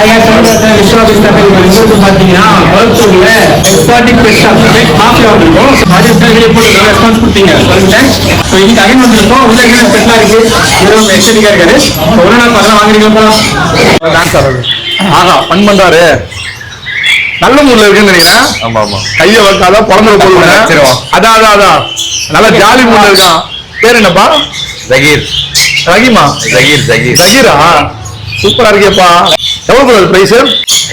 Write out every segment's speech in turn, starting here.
Mr.Hobbyist Tamil பார்த்தீங்கன்னா கோலத்தூர்ல exotic pet shop pet mafia வந்திருக்கோம். ராஜஸ்தான் வீடியோ போட்டு ரெஸ்பான்ஸ் கொடுத்தீங்க. ஸோ இன்னைக்கு அகைன் வந்திருக்கோம். உள்ள என்ன பெட்லாம் இருக்கு, வெறும் எக்ஸாட்டிக்கா இருக்காது. ஒரு நாள் அதெல்லாம் வாங்குறீங்களா? டான்ஸ் ஆடுறது. ஆஹா, ஃபன் பண்றாரு. நல்ல மூட்ல இருக்குன்னு நினைக்கிறேன். ஆமா ஆமா, கையை வைக்காதான் பிறந்த போடுவேன். அதான் அதான் நல்ல ஜாலி மூட்ல இருக்கான். பேர் என்னப்பா? ஜகீர். ரஹீமா? ஜகீர். ஜகீரா? சூப்பரா இருக்கேப்பா. எவ்வளவு ப்ரோ பிரைஸ்?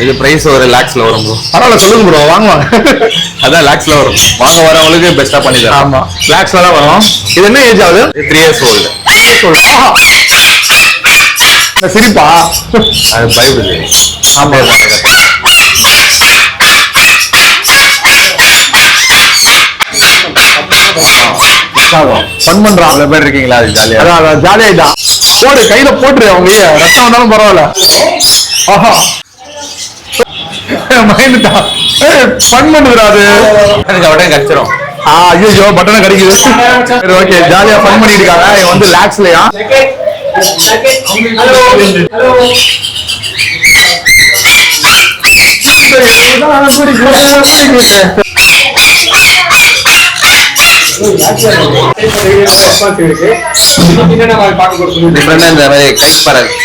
இது பிரைஸ் ஒரு லாக்ஸ்ல வரும் ப்ரோ. பரவாயில்ல, சொல்லுங்க ப்ரோ. வாங்குவாங்க. அதான் லாக்ஸ்ல வரும். வாங்க வரவங்களுக்கு பெஸ்டா பண்ணி தரேன். ஆமா, லாக்ஸ்ல தான் வரும். இது என்ன ஏஜ் ஆகுது? 3 years old. 3 years old. சிரிப்பா? அது பைபிள். ஆமா, ஃபன் பண்றான். அந்த பேர் இருக்கீங்களா? அது ஜாலியா. அதான் ஜாலியாயிட்டான். போடு, கையில போட்டுரு. அவங்க ரத்தம் வந்தாலும் பரவாயில்ல. ஆஹா, மைண்டுதான். ஃபன் பண்ணுறாது. உடனே கச்சிரும். ஐயோ, பட்டனை கடிக்குது. சரி, ஓகே, ஜாலியா ஃபன் பண்ணிட்டு இருக்காங்க. இவன் வந்து லாக்ஸ்லயா.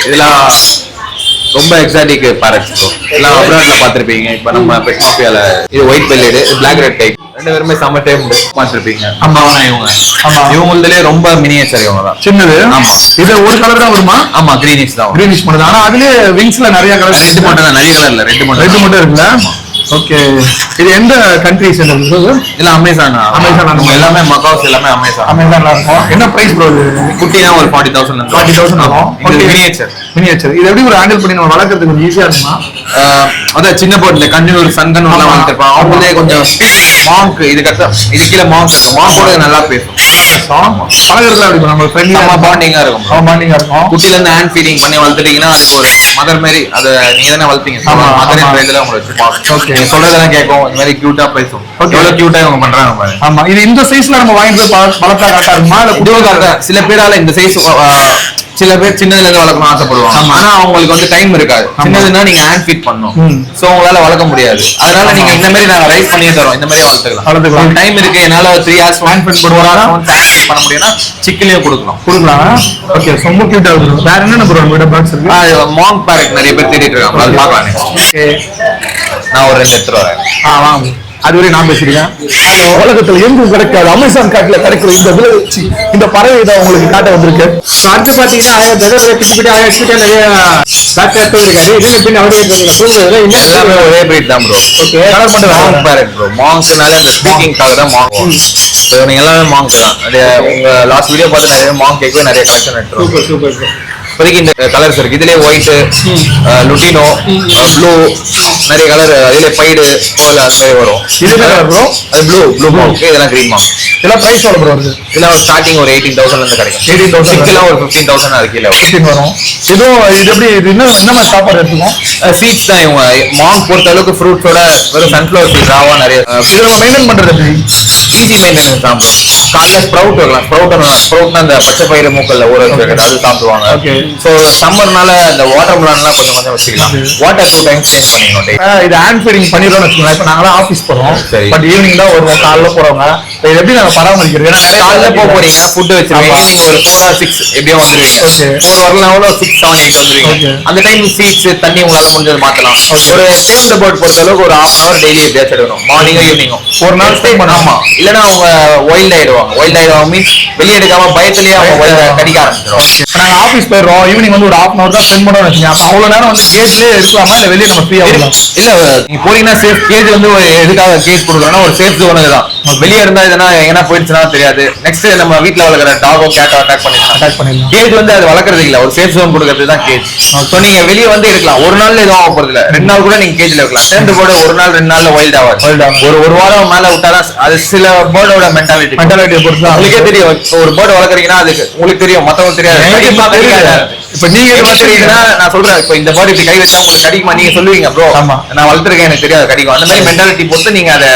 இதெல்லாம் ரொம்ப எக்ஸாட்டிக் பேரட்ஸ் ப்ரோ. எல்லாம் அப்ராட்ல பாத்திருப்பீங்க. இப்ப நம்ம பெட் மாஃபியால இது white bellied, black red type, ரெண்டு பேருமே சம்மர் டைம் பாத்திருப்பீங்க. ஆமா, இவங்களே ரொம்ப மினியேச்சர். இவங்க தான் சின்னது. ஆமா, இது ஒரு கலர் தான் வருமா? ஆமா, கிரீனிஷ் தான். கிரீனிஷ் மட்டும் தான். ஆனா அதுலயே விங்ஸ்ல நிறைய கலர். ரெட் மட்டும் தான், நிறைய கலர் இல்ல. ரெட் மட்டும் இருக்குல்ல. ஓகே, இது எந்த கண்ட்ரிஸ்? இல்ல அமேசான். எல்லாமே மகாஸ், எல்லாமே அமேசான்ல இருக்கும். என்ன பிரைஸ் ப்ரோ? குட்டினா ஒரு 40,000 ஆகும். மினியேச்சர். இது எப்படி ஒரு ஹேண்டில் பண்ணி நம்ம வளர்க்கறதுக்கு கொஞ்சம் ஈஸியா இருக்குமா? அதான் சின்ன போட்ல கண்டினியூ சங்கன் எல்லாம் வளர்த்திருப்பான். அவங்களே கொஞ்சம் மாங்க், இது கட்ட இது கீழே மாங்கோட நல்லா பேசும். பழகிறதுல அப்படி நம்ம ஃப்ரெண்ட்லி பாண்டிங்கா இருக்கும். குட்டில இருந்து ஹேண்ட் ஃபீடிங் பண்ணி வளர்த்துட்டீங்கன்னா அதுக்கு ஒரு மதர் மாதிரி அதை நீங்க தானே வளர்த்தீங்க. மதர் இதுல உங்களை வச்சு சொல்றதெல்லாம் கேட்கும். இந்த மாதிரி கியூட்டா பேசும். எவ்வளவு கியூட்டா இவங்க பண்றாங்க. ஆமா, இது இந்த சைஸ்ல நம்ம வாங்கிட்டு வளர்த்தா கரெக்டா இருக்குமா? இல்ல சில பேரால இந்த சைஸ், சில பேர் சின்னதுல இருந்து வளர்க்கணும் ஆசைப்படுவாங்க. ஆனா அவங்களுக்கு வந்து டைம் இருக்காது. சின்னதுன்னா நீங்க ஹேண்ட் ஃபீட் பண்ணணும். சோ உங்களால வளர்க்க முடியாது. அதனால நீங்க இந்த மாதிரி நாங்க ரைஸ் பண்ணியே தரோம். இந்த மாதிரி வளர்த்துக்கலாம். டைம் இருக்கு, என்னால 3 hours ஹேண்ட் ஃபீட் பண்ண முடியும்னா சிக்கலையும் கொடுக்கலாம். ஓகே, ரொம்ப கியூட்டா இருக்கு. வேற என்ன ப்ரோ உங்க பாக்ஸ் இருக்கு? மாங்க் பேரட் நிறைய பேர் தேடிட்டு இருக்காங்க. அது பார்க்கலாம். ஓகே, நான் ஒரு 2 எடுத்துட்டு வரேன். வாங்க. அதுவரை நான் பேசிருக்கேன். உலகத்துல எங்கும் கிடைக்காது, அமேசான் காட்டுல கிடைக்கிற இந்த பறவை தான் உங்களுக்கு காட்ட வந்திருக்கு. அடுத்து பாத்தீங்கன்னா ஒரே பிரீட் தான் ப்ரோ. ஓகே, கலர் மட்டும் மாங்க் பேரட் ப்ரோ. மாங்க்னால அந்த ஸ்பீக்கிங் காக தான் மாங்க். நீங்க எல்லாமே மாங்க் தான். உங்க லாஸ்ட் வீடியோ பார்த்து நிறைய மாங்க் கேட்கவே நிறைய கலெக்ஷன் எடுத்துருவோம். சூப்பர். இப்போதைக்கு இந்த கலர்ஸ் இருக்கு. இதுலேயே ஒயிட்டு, லுட்டினோ, ப்ளூ, நிறைய கலர். இதுல பைடு, கோல் அந்த மாதிரி வரும். இது கலர் ப்ரோ? அது ப்ளூ மாங்க். இதெல்லாம் கிரீன் மாங்க். இதெல்லாம் பிரைஸ் எவ்வளவு ப்ரோ வருது? இதெல்லாம் ஸ்டார்டிங் ஒரு 18,000 இருந்து கிடைக்கும். 18,000 இதெல்லாம் ஒரு 15,000 அது கீழே 15 வரும். இதுவும் இது எப்படி என்ன மாதிரி சாப்பாடு எடுத்துக்கும்? சீட்ஸ் தான். இவங்க மாங்க் பொறுத்த அளவுக்கு ஃப்ரூட்ஸோட வெறும் சன்ஃப்ளவர் சீட் ராவா நிறைய. இது நம்ம மெயின்டைன் பண்றது எப்படி? ஈஸி மெயின்டெனன்ஸ் தான் ப்ரோ. காலைல ஸ்ப்ரவுட் வைக்கலாம். ஸ்ப்ரவுட்னா அந்த பச்சை பயிறு மூக்கல்ல ஊற வச்சு அது சாப்பிடுவாங்க. ஓகே, சோ சம்மர்னால இந்த வாட்டர் மெலன்லாம் கொஞ்சம் வச்சுக்கலாம். வாட்டர் 2 times சேஞ்ச் பண்ணிக்கணும். இது ஹேண்ட் ஃபீடிங் பண்ணிடுறோம்னு வச்சுக்கோங்க. இப்போ நாங்களாம் ஆஃபீஸ் போறோம், பட் ஈவினிங் தான் வருவோம். காலைல போறவங்க இது எப்படி நாங்க பராமரிக்கிறது? ஏன்னா காலைல போறீங்க, ஃபுட் வச்சிருக்கீங்க, ஈவினிங் ஒரு 4 or 6 எப்படியோ வந்துருவீங்க. 4 வரலாம், 6, 7, 8 வந்துருவீங்க. அந்த டைம் சீட்ஸ் தண்ணி உங்களால முடிஞ்சது மாத்தலாம். ஒரு சேவ் த பேர்ட் பொறுத்த அளவுக்கு ஒரு 1/2 hour டெய்லி எப்படியாச்சும் எடுக்கணும். மார்னிங்கோ ஈவினிங்கோ ஒரு நாள் ஸ்டே பண்ணாமா, இல்லைன்னா அவங்க வைல்ட் ஆயிடுவாங்க. மீன்ஸ் வெளியே எடுக்காம பயத்திலேயே அவங்க கடிக்க ஆரம்பிச்சிடும். நாங்க ஆஃபீஸ் போயிடுறோம், ஈவினிங் வந்து ஒரு 1/2 hour தான் ஸ்பெண்ட் பண்ணோம்னு வச்சுக்கோங்க. அவ்வளவு நேரம் வந்து கேட்லயே இருக்கலாமா, இல்ல வெளியே நம்ம ஃப்ரீயா இருக்கலாம்? இல்ல, நீங்க போறீங்கன்னா சேஃப் கேஜ் வந்து எதுக்காக கேஜ் கொடுக்குறோம்னா ஒரு சேஃப் ஜோனுக்கு தான். வெளியே இருந்தா எதனா எங்கன்னா போயிடுச்சுன்னா தெரியாது. நெக்ஸ்ட் நம்ம வீட்டுல வளர்க்குற டாகோ கேட்டோ அட்டாக் பண்ணிடலாம். கேஜ் வந்து அது வளர்க்கறது இல்ல, ஒரு சேஃப் ஜோன் கொடுக்கறது தான் கேஜ். ஸோ நீங்க வெளியே வந்து இருக்கலாம். ஒரு நாள்ல எதுவும் ஆக போறது இல்ல. 2 நாள் கூட நீங்க கேஜ்ல இருக்கலாம். சேர்ந்து போட ஒரு நாள் 2 நாள்ல வைல்ட் ஆகாது. ஒரு வாரம் மேல விட்டாதான் அது சில பேர்டோட மென்டாலிட்டி பொறுத்து உங்களுக்கே தெரியும். ஒரு பேர்டு வளர்க்குறீங்கன்னா அதுக்கு உங்களுக்கு தெரியும், மத்தவங்களுக்கு தெரியாது. இப்ப நீங்க வளர்க்குறீங்கன்னா நான் சொல்றேன், இப்ப இந்த பேர்டு இப்படி கை வச்சா உங்களுக்கு கடிக்குமா நீங்க சொல்லுவீங்க ப்ரோ நான் வளர்த்துருக்கேன் எனக்கு தெரியாது கடிக்கும். அந்த மாதிரி மென்டாலிட்டி பொறுத்து நீங்க அதை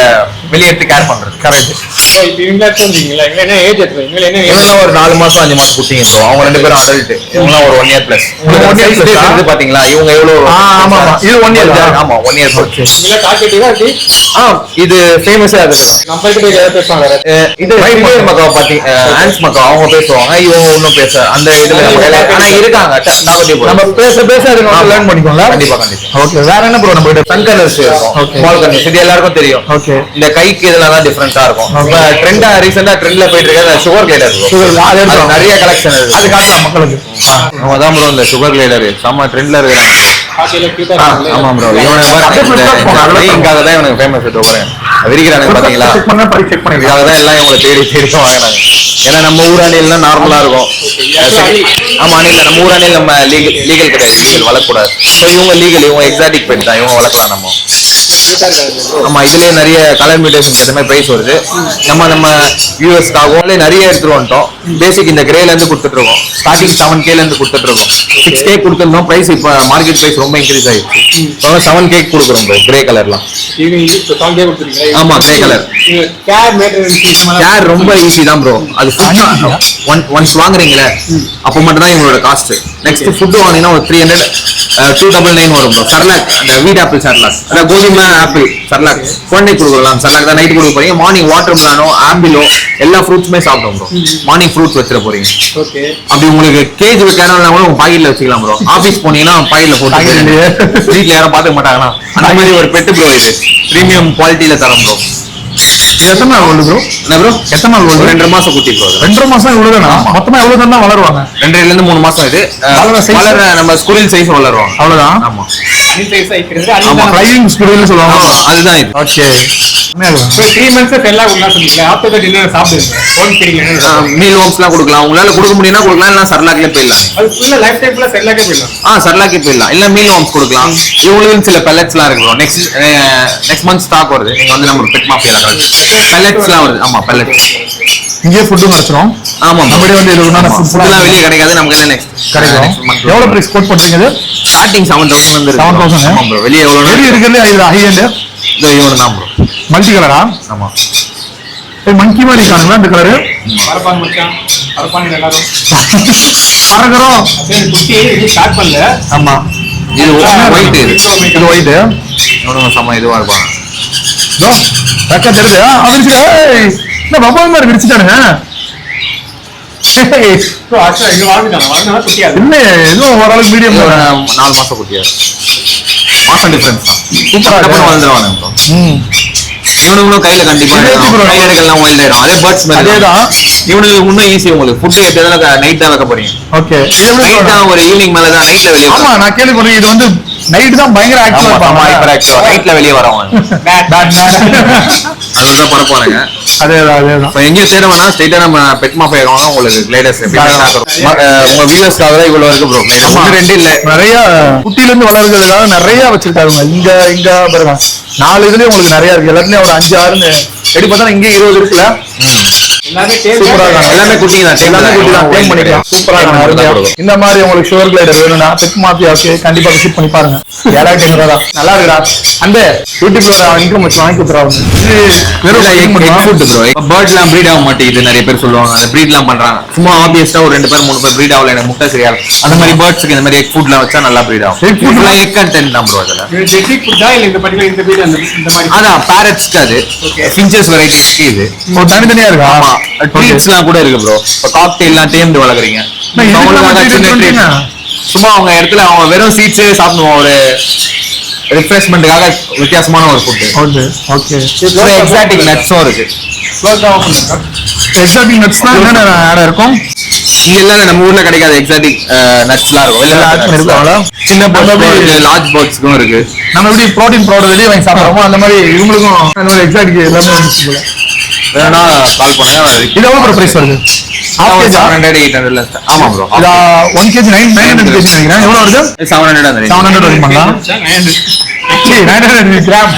வெளியே எடுத்து கேர் பண்றது. கரெக்ட். இப்போ இவங்க சொல்றீங்களா என்ன ஏஜ் எத்தனை இவங்க ஒரு 4 மாசம் 5 மாசம் குட்டிங்க ப்ரோ. அவங்க 2 பேரும் அடல்ட். இவங்க ஒரு 1 இயர் பிளஸ். 1 இயர் இது பாத்தீங்களா இவங்க எவ்வளவு ஆமா ஆமா இது 1 இயர் ஆமா 1 இயர் ஓகே. இல்ல காக்கெட்டிவா இது இது ஃபேமஸா அதுதான். நம்ம கிட்ட போய் யாராவது பேசுவாங்க இது ஃபைபர் மக்கா பாத்தீங்க ஆன்ஸ் மக்கா அவங்க பேசுவாங்க. இவங்க இன்னும் பேச அந்த இதுல ஆனா இருக்காங்க டாக்கெட்டிவ். நம்ம பேச அதுங்க லேர்ன் பண்ணிக்கோங்க. கண்டிப்பா ஓகே. வேற என்ன ப்ரோ நம்ம கிட்ட சன் கலர்ஸ் இருக்கும். ஸ்மால் கலர்ஸ் இது எல்லாருக்கும் தெரியும். ஓகே. இந்த கைக்கு இதெல்லாம் தான் டிஃபரண்டா இருக்கும். இப்ப ட்ரெண்டா ரீசன்ட்டா ட்ரெண்ட்ல போயிட்டு இருக்க சுகர் கிளைடர் நிறைய கலெக்ஷன் இருக்கு. அது காட்டலாம் மக்களுக்கு. அதான் ப்ரோ இந்த சுகர் கிளைடர் செம்ம ட்ரெண்ட்ல இருக்காங்க. ஆமா ப்ரோ இவனுக்காக தான் இவனுக்கு ஃபேமஸ் போறேன் விரிக்கிறானுங்க பாத்தீங்களா. இதுக்காக தான் எல்லாம் இவங்களை தேடி வாங்கினாங்க. ஏன்னா நம்ம ஊராணியில நார்மலா இருக்கும். ஆமா இல்ல நம்ம ஊராணியில் நம்ம லீகல் கிடையாது. லீகல் வளர்க்கக்கூடாது. இவங்க லீகல் இவங்க எக்ஸாட்டிக் பெட் தான். இவங்க வளர்க்கலாம் நம்ம. ஆமா இதுலயே நிறைய கலர் மியூட்டேஷன் ஏற்ற பிரைஸ் வருது. நம்ம யூஎஸ்க்காகவும் நிறைய எடுத்துட்டு வந்துட்டோம். பேசிக் இந்த கிரேல இருந்து கொடுத்துட்டு இருக்கோம். ஸ்டார்டிங் 7K இருந்து கொடுத்துட்டு இருக்கோம். 6K கொடுத்துருந்தோம். பிரைஸ் இப்ப மார்க்கெட் பிரைஸ் ரொம்ப இன்க்ரீஸ் ஆயிடுச்சு. 7K கொடுக்குறோம் ப்ரோ. கிரே கலர்லாம். ஆமா கிரே கலர். கேர் ரொம்ப ஈஸி தான் ப்ரோ. அது ஒன்ஸ் வாங்குறீங்களே அப்போ மட்டும் தான் இவங்களோட காஸ்ட். நெக்ஸ்ட் ஃபுட் வாங்கினா ஒரு 300 299 வரும் ப்ரோ. சர்லாக் அந்த வீட் ஆப்பிள் சர்லாக் அதான் கோதுமை ஆப்பிள் சர்லாக் குழந்தை கொடுக்கலாம். சர்லாக் தான் நைட் கொடுக்க போறீங்க. மார்னிங் வாட்டர் மிலானோ ஆம்பிளோ எல்லா ஃப்ரூட்ஸுமே சாப்பிடும் ப்ரோ. மார்னிங் ஃப்ரூட்ஸ் வச்சிட போறீங்க. அப்படி உங்களுக்கு கேஜ் வைக்கணும் கூட உங்க பாக்கெட்ல வச்சுக்கலாம் ப்ரோ. ஆபீஸ் போனீங்கன்னா பாக்கெட்ல போட்டு வீட்டுல யாரும் பாத்துக்க மாட்டாங்கன்னா அந்த மாதிரி ஒரு பெட்டு ப்ரோ. இது பிரீமியம் குவாலிட்டியில தரோம் ப்ரோ. எத்தனை நாள் ஓல்டு ப்ரோ? என்ன ப்ரோ எத்தனை நாள் ஓல்டு? 2.5 மாசம் குட்டி ப்ரோ. 2.5 மாசம் இவ்வளவுதானா? மொத்தமா எவ்வளவு தான் வளருவாங்க? 2.5 இருந்து 3 மாசம். இது வளர நம்ம ஸ்குரில் சைஸ் வளருவாங்க அவ்வளவுதான். ஆமா சைஸ் ஐக்கிறது ஆமா ஃப்ளையிங் ஸ்குரில்னு சொல்லுவாங்க. அதுதான் இது. ஓகே. 3 months எல்லாம் உள்ள சொல்லிருக்கேன். ஆஃப்டர் தட் என்ன சாப்பிடுங்க. ஓன் ஃபீடிங்ல மீல் ஹோம்ஸ்லாம் கொடுக்கலாம். உங்களால கொடுக்க முடியும்னா கொடுக்கலாம். இல்ல சர்லாக்ல போயிடலாம். அது ஃபுல்லா லைஃப் டைம் ஃபுல்லா சர்லாக்கே போயிடலாம். சர்லாக்கே போயிடலாம். இல்ல மீல் ஹோம்ஸ் கொடுக்கலாம். இவங்களுக்கு சில பெல்லட்ஸ்லாம் இருக்கு ப்ரோ. நெக்ஸ்ட் மந்த் ஸ்டாக் வருது. நீங்க வந்து நம்ம பெட் மாஃபியால பெல்லட்ஸ்லாம் வருது. ஆமா பெல்லட்ஸ் இங்கே ஃபுட்டும் கிடைச்சிரும். ஆமா நம்மளே வந்து இதுனா ஃபுட்லாம் வெளிய கிடைக்காது. நமக்கு என்ன நெக்ஸ்ட் கிடைக்கும். எவ்வளவு பிரைஸ் கோட் பண்றீங்க? ஸ்டார்டிங் 7000 வந்து இருக்கு. 7000 ஆமா ப்ரோ. வெளிய எவ்வளவு வெளிய இருக்குல்ல இது ஹை எண்ட். இது இவன் தான் ப்ரோ. மல்டி கலரா? ஆமா. மங்கி மாதிரி இருக்கானுங்களா இந்த கலர்? அரப்பான் மச்சான். அரப்பான் எல்லாரும். அரகறோம். அப்படியே குட்டி இது ஸ்டார்ட் பண்ணல. ஆமா. இது ஒயிட் இது ஒயிட். இவனுங்க சம இதுவா இருப்பாங்க. நோ. தக்க தெரியுது. அவனுக்கு ஏய் இந்த பப்பாய் மாதிரி விரிச்சிட்டானுங்க. ஏய் ஸோ ஆக்சுவலா இது வாங்கினா குட்டியா இல்ல ஏதோ ஓரளவுக்கு மீடியம் 4 மாசம் குட்டியா மாசம் டிஃபரன்ஸ் தான். சூப்பரா வளர்ந்துருவாங்க ப்ரோ. இவனுங்களும் கையில கண்டிப்பா கையெடுக்கலாம் வைல்ட் ஆயிடும். அதே பேர்ட்ஸ் மாதிரி அதேதான். இவனுக்கு இன்னும் ஈஸி. உங்களுக்கு ஃபுட் எடுத்ததால நைட் தான் வைக்க போறீங்க. ஓகே. நைட் தான் ஒரு ஈவினிங் மேல தான் நைட்ல வெளிய. ஆமா நான் கேள்விப்பட்டேன். இது வந்து நைட் தான் பயங்கர ஆக்டிவா இருப்பாங்க. ஹைப்பர் ஆக்டிவா நைட்ல வெளிய வரவங்க. அதுதான் பண்ண போறாங்க. அதேதான். இப்போ எங்க தேட வேணா ஸ்ட்ரைட்டா நம்ம பெட் மாஃபியா வாங்க. உங்களுக்கு கிளைடர்ஸ் உங்க வியூவர்ஸ்க்காக தான் இவ்வளவு இருக்கு ப்ரோ. கிளைடர்ஸ் ரெண்டு இல்ல நிறைய குட்டில இருந்து வளர்றதுக்காக நிறைய வச்சிருக்காங்க. இங்க பாருங்க 4 இதுலயே உங்களுக்கு நிறைய இருக்கு. எல்லாத்துலயும் ஒரு 5 6ன்னு எடி பார்த்தா இங்க 20 இருக்குல்ல. எல்லாமே சூப்பரா இருக்காங்க. எல்லாமே குட்டி தான். எல்லாமே குட்டி தான். டேம் பண்ணிக்கலாம். சூப்பரா இருக்காங்க. இந்த மாதிரி உங்களுக்கு ஷுகர் கிளைடர் வேணும்னா பெட் மாஃபியாக்கு கண்டிப்பா விசிட் பண்ணி பாருங்க. 7500 தான். நல்லா இருக்குடா. அந்த யூடியூப்ல இன்கம் வச்சு வாங்கி கொடுத்துறாங்க. இது வெறும் எக் ஃபுட் ப்ரோ. பேர்ட்லாம் ப்ரீட் ஆக மாட்டேங்குது நிறைய பேர் சொல்லுவாங்க. அந்த ப்ரீட்லாம் பண்றாங்க. சும்மா ஆப்வியஸா ஒரு 2 பேர் 3 பேர் ப்ரீட் ஆகல. எனக்கு முட்டை சரியா அந்த மாதிரி பேர்ட்ஸ்க்கு இந்த மாதிரி எக் ஃபுட்லாம் வச்சா நல்லா ப்ரீட் ஆகும். எக் ஃபுட்லாம் எக் கண்டென்ட் தான் ப்ரோ. அதெல்லாம் ஜெட்டிக் ஃபுட்டா இல்ல இந்த பர்టిక్యులர் இந்த ப்ரீட் இந்த மாதிரி அதான் பேரட்ஸ்க்கு அது ஃபின்ச்சஸ் வெரைட்டிஸ்க்கு இது தனித்தனியா இருக்கு. ஆமா ட்ரீட்ஸ்லாம் கூட இருக்கு ப்ரோ. இப்போ காக்டெயில்லாம் தேர்ந்து வளர்க்குறீங்க. சும்மா அவங்க இடத்துல அவங்க வெறும் சீட்ஸே சாப்பிடுவோம். ஒரு ரிஃப்ரெஷ்மெண்ட்டுக்காக வித்தியாசமான ஒரு ஃபுட். ஓகே. எக்ஸாட்டிக் நட்ஸும் இருக்கு. எக்ஸாட்டிக் நட்ஸ்லாம் என்னென்ன ஆட் இருக்கும்? இங்க எல்லாம் நம்ம ஊர்ல கிடைக்காத எக்ஸாட்டிக் நட்ஸ்லாம் இருக்கும். சின்ன பேர்ட்ஸ் லார்ஜ் பேர்ட்ஸ்க்கும் இருக்கு. நம்ம எப்படி ப்ரோட்டீன் பவுடர் வெளியே வாங்கி சாப்பிடுறோமோ அந்த மாதிரி இவங்களுக்கும் அந்த மாதிரி எக்ஸாட்டிக் எல்லாமே வந்துச்சு போல. வேணா கால் பண்ணுங்க. இது எவ்வளவு பிரைஸ் வருது? 700 800. ஆமா ப்ரோ. 1 kg 900 kg நினைக்கிறேன். எவ்வளவு வருது? 700 வருது. 900 கிராம். 900 கிராம்.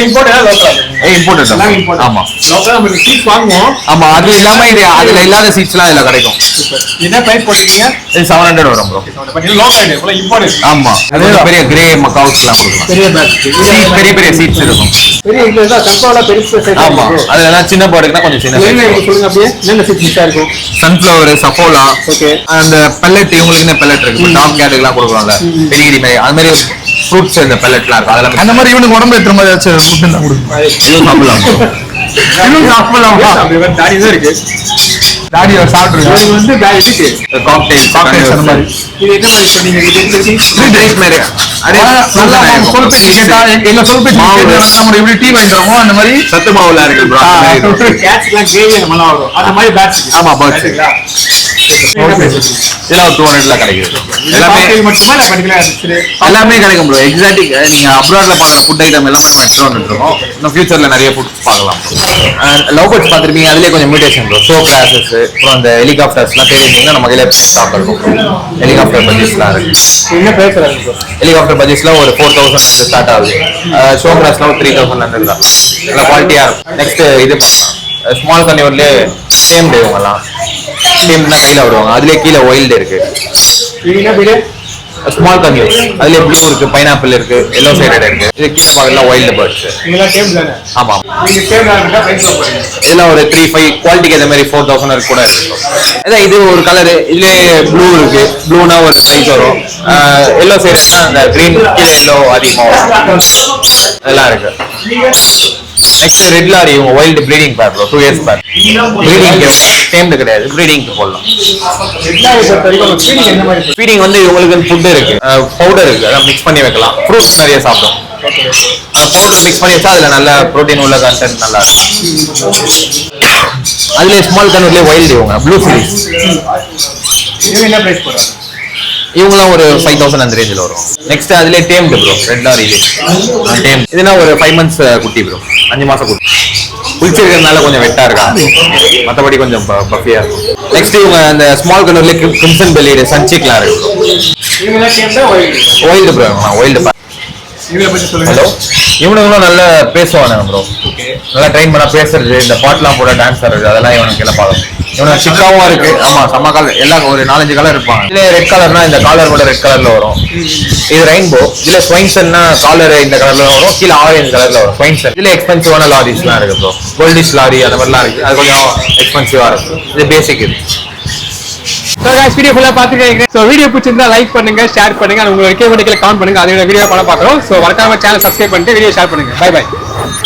இம்போர்ட்டட். ஆமா வாங்குவோம். ஆமா, அது இல்லாம இது அதுல இல்லாத சீட்ஸ்லாம் இதுல கிடைக்கும். என்ன பிரைஸ் போட்டீங்க? இது 700 வரும் ப்ரோ. ஆமா, அது பெரிய கிரே மக்காவுஸ்லாம் கொடுக்கலாம். பெரிய பெரிய சீட்ஸ் இருக்கும். பெரிய இதுல சன்ஃப்ளவர் பெரிய. ஆமா, அதெல்லாம் சின்ன பேர்டுக்குனா கொஞ்சம் சின்ன. சொல்லுங்க அப்படியே என்ன சீட் மிக்ஸா இருக்கும்? Sunflower, Saffola, okay. அந்த பெல்லட் இவங்களுக்கு பெல்லட் இருக்கு. டாப் கேட்டுக்குலாம் கொடுக்குறோம்ல, பெரிய மாதிரி அது மாதிரி ஃப்ரூட்ஸ் இந்த பெல்லட்லாம் இருக்கு. அதெல்லாம் அந்த மாதிரி இவனுக்கு உடம்பு ஏற்றுற மாதிரி ஏதாச்சும் ஃபுட் தான் கொடுக்கும். இன்னும் சாப்பிடலாம். தாடி தான் இருக்கு. தாடி சாப்பிட்டுருக்கோம். இது வந்து காக்டெயில்ஸ் அந்த மாதிரி. இது என்ன மாதிரி சொன்னீங்க? இது ட்ரிங்க் மாதிரி. அதே நல்லா சொல் பேச்சு கேட்டா எங்க சொல் பேச்சு நம்ம எப்படி டீ வாங்கிடுறோமோ அந்த மாதிரி சத்து மாவுல இருக்கு ப்ரோ. கேட்ஸ்லாம் கிரேவி நல்லா வரும். அந்த மாதிரி பேட்ச். ஆமா, பேட்ச். இதெல்லாம் 200ல கிடைக்குது. எல்லாமே கிடைக்கும் ப்ரோ. எக்ஸாட்டிக் நீங்க அப்ராட்ல பாக்குற ஃபுட் ஐட்டம் எல்லாமே நம்ம எடுத்துட்டு வந்துருக்கோம். இன்னும் ஃபியூச்சர்ல நிறைய ஃபுட்ஸ் பார்க்கலாம். லவ் பேர்ட்ஸ் பார்த்துருப்பீங்க, அதுலேயே கொஞ்சம் மியூட்டேஷன் ப்ரோ. ஷோ கிராசஸ், அப்புறம் அந்த ஹெலிகாப்டர்ஸ்லாம் தேடிட்டீங்கன்னா நம்ம கையில ஸ்டாக் இருக்கும். ஹெலிகாப்டர் பட்ஜெட்ஸ்லாம் இருக்கு. என்ன பேசுறாங்க ப்ரோ? ஹெலிகாப்டர் பட்ஜெட்ஸ்லாம் ஒரு 4000 ஸ்டார்ட் ஆகுது. ஷோ கிராஸ்லாம் 3000 தான். நல்லா குவாலிட்டியா இருக்கும். நெக்ஸ்ட் இது ஸ்மால் கன்னியூர்லேயே சேம் டே இவங்கலாம் சேம் தான் கையில் விடுவாங்க. அதுலேயே கீழே ஒயில்டு இருக்கு. ஸ்மால் கன்யூஸ் அதுலேயே ப்ளூ இருக்கு, பைனாப்பிள் இருக்கு, எல்லோ சைடட் இருக்கு. இது கீழே பார்க்கலாம் ஒயில்டு பேர்ட்ஸ். ஆமா, இதெல்லாம் ஒரு 3-5 குவாலிட்டிக்கு ஏற்ற மாதிரி 4000 கூட இருக்கு. அதான் இது ஒரு கலரு. இதுலேயே ப்ளூ இருக்கு. ப்ளூனா ஒரு ப்ரைஸ் வரும். எல்லோ சைடட்னா அந்த கிரீன் கீழே எல்லோ அதிகமாக வரும். அதெல்லாம் இருக்கு. நெக்ஸ்ட் ரெட் லாரி இவங்க வைல்டு ப்ரீடிங் பேர் ப்ரோ. 2 இயர்ஸ் பேர். ப்ரீடிங் டேம்டு கிடையாது, ப்ரீடிங்க்கு போடலாம். ஃபீடிங் வந்து இவங்களுக்கு ஃபுட் இருக்கு, பவுடர் இருக்கு, அதான் மிக்ஸ் பண்ணி வைக்கலாம். ஃப்ரூட்ஸ் நிறைய சாப்பிடும். பவுடர் மிக்ஸ் பண்ணி வச்சா அதுல நல்ல ப்ரோட்டீன் உள்ள கண்டென்ட் நல்லா இருக்கும். அதுலேயே ஸ்மால் கன்வர்ட்லேயே வைல்டு இவங்க ப்ளூ சீரிஸ். இவங்களாம் ஒரு 5000 அந்த ரேஞ்சில் வரும். நெக்ஸ்ட் அதுலேயே டேம்டு ப்ரோ. ரெட் லாரியிலே டேம். இதுனா ஒரு 5 months குட்டி ப்ரோ. 5 மாசம் குட்டி. குளிச்சிருக்கிறதுனால கொஞ்சம் வெட்டா இருக்காங்க, மற்றபடி கொஞ்சம் பஃபியா இருக்கும். நெக்ஸ்ட் இவங்க அந்த ஸ்மால் கன்வர்ட்லேயே கிரிம்சன் பெல்லிடு சன்சிக்லாம் இருக்கு. Wild bro. ஒயில்டு. ஹலோ, இவனுங்களும் நல்லா பேசுவானுங்க ப்ரோ. நல்லா ட்ரெயின் பண்ணா பேசுறது, இந்த பாட்டுலாம் போட டான்ஸ் ஆடுறது, அதெல்லாம் இவனுக்கு எல்லாம் பார்க்கணும். இவனுக்கு சிக்காவும் இருக்கு. ஆமா, செம்ம கலர். எல்லாம் ஒரு 4-5 கலர் இருப்பாங்க. இதுல ரெட் கலர்னா இந்த காலர் கூட ரெட் கலர்ல வரும். இது ரெயின்போ. இதுல ஸ்வைன்சன்னா காலர் இந்த கலர்ல வரும், கீழே ஆரஞ்சு கலர்ல வரும் ஸ்வைன்சன். இதுல எக்ஸ்பென்சிவான லாரிஸ்லாம் இருக்கு ப்ரோ. கோல்டிஷ் லாரி அந்த மாதிரிலாம் இருக்கு. அது கொஞ்சம் எக்ஸ்பென்சிவா இருக்கும். இது பேசிக். இது வீடியோ ஃபுல்லா பாத்துக்கீங்க. சோ வீடியோ பிடிச்சிருந்தா லைக் பண்ணுங்க, ஷேர் பண்ணுங்க, உங்களுக்கு ரெக்கமெண்டேஷன் கமெண்ட் பண்ணுங்க. அதோட வீடியோ பண்ண பாக்குறோம். சோ மறக்காம சேனல் சப்ஸ்கிரைப் பண்ணிட்டு வீடியோ ஷேர் பண்ணுங்க. Bye by.